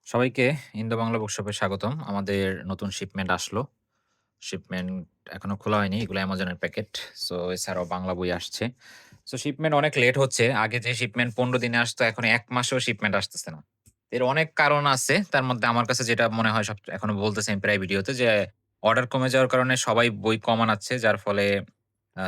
সবাইকে ইন্দো বাংলা বুকশপে স্বাগতম। আমাদের নতুন শিপমেন্ট আসলো। শিপমেন্ট এখনো খোলা হয়নি। এগুলো অ্যামাজনের প্যাকেট। সো এছাড়াও বাংলা বই আসছে। সো শিপমেন্ট অনেক লেট হচ্ছে। আগে যে শিপমেন্ট ১৫ দিনে আসতো এখন ১ মাসেও শিপমেন্ট আসতেছে না। এর অনেক কারণ আছে। তার মধ্যে আমার কাছে যেটা মনে হয় এখনো বলতেছি আমি প্রায় ভিডিওতে যে অর্ডার কমে যাওয়ার কারণে সবাই বই কম আনাচ্ছে। যার ফলে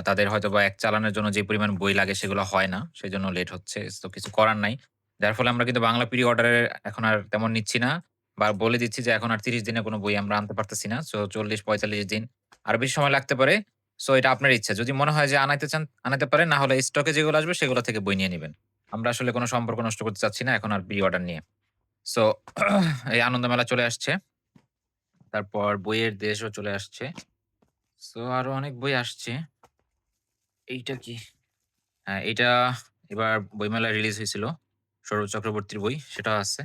তাদের হয়তোবা এক চালানের জন্য যে পরিমাণ বই লাগে সেগুলো হয় না। সেজন্য লেট হচ্ছে। তো কিছু করার নাই। যার ফলে আমরা কিন্তু বাংলা প্রি অর্ডারে এখন আর তেমন নিচ্ছি না। বা বলে দিচ্ছি যে এখন আর ৩০ দিনে কোনো বই আমরা আনতে পারতেছি না। সো ৪০-৪৫ দিন। আরো বেশি সময় লাগতে পারে। সো এটা আপনার ইচ্ছা। যদি মনে হয় যে আনাইতে চান, আনাইতে পারেন। না হলে স্টকে যেগুলো আসবে সেগুলো থেকে বই নিয়ে নিবেন। আমরা আসলে কোনো সম্পর্ক নষ্ট করতে চাচ্ছি না এখন আর প্রি অর্ডার নিয়ে। সো এই আনন্দ মেলা চলে আসছে। তারপর বইয়ের দেশও চলে আসছে। সো আরো অনেক বই আসছে। এইটা কি? হ্যাঁ, এইটা এবার বইমেলায় রিলিজ হয়েছিল। সৌরভ চক্রবর্তীর বই সেটাও আছে।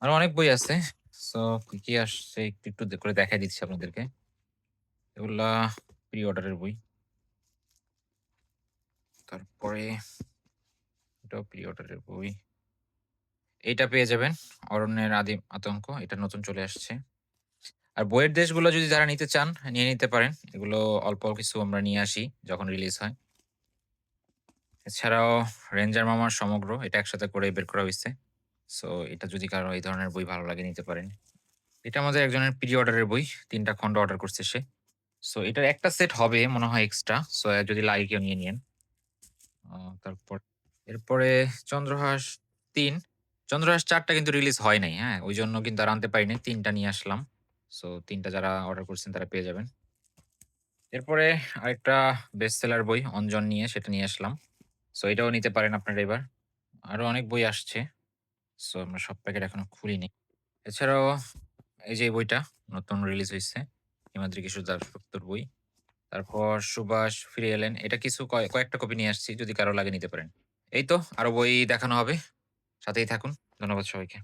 আরো অনেক বই আছে। সো কি আসছে একটু করে দেখাই দিচ্ছি আপনাদেরকে। এগুলা প্রি অর্ডারের বই। তারপরে এটাও প্রি অর্ডারের বই। এইটা পেয়ে যাবেন 'অরণ্যের আদিম আতঙ্ক'। এটা নতুন চলে আসছে। আর বইয়ের দেশগুলো যদি যারা নিতে চান নিয়ে নিতে পারেন। এগুলো অল্প কিছু আমরা নিয়ে আসি যখন রিলিজ হয়। এছাড়াও 'রেঞ্জার মামার সমগ্র' এটা একসাথে করে বের করা হইছে। সো এটা যদি কারো এই ধরনের বই ভালো লাগে নিতে পারেন। এটা আমাদের একজনের প্রি অর্ডারের বই। ৩ টা খন্ড অর্ডার করছে সে। সো এটার একটা সেট হবে মনে হয় এক্সট্রা। সো যদি লাগে কেউ নিয়ে নিয়েন। আ তারপর এরপরে 'চন্দ্রহাস ৩'। 'চন্দ্রহাস ৪' টা কিন্তু রিলিজ হয় নাই, হ্যাঁ? ওইজন্য কিন্তু আর আনতে পারি নাই। ৩ টা নিয়ে আসলাম। সো ৩ টা যারা অর্ডার করছেন তারা পেয়ে যাবেন। এরপরে আরেকটা বেস্ট সেলার বই 'অঞ্জন' নিয়ে সেটা নিয়ে আসলাম। সো এটাও নিতে পারেন আপনারা এবার। আরো অনেক বই আসছে। সো আমরা সব প্যাকেট এখনো খুলিনি। এছাড়াও এই যে এই বইটা নতুন রিলিজ হইছে। হিমাদ্রি কিশোর দাশগুপ্তর বই। তারপর 'সুভাষ ফিরে এলেন'। এটা কিছু কয়েকটা কপি নিয়ে আসছি। যদি কারো লাগে নিতে পারেন। এই তো আরো বই দেখানো হবে। সাথেই থাকুন। ধন্যবাদ সবাইকে।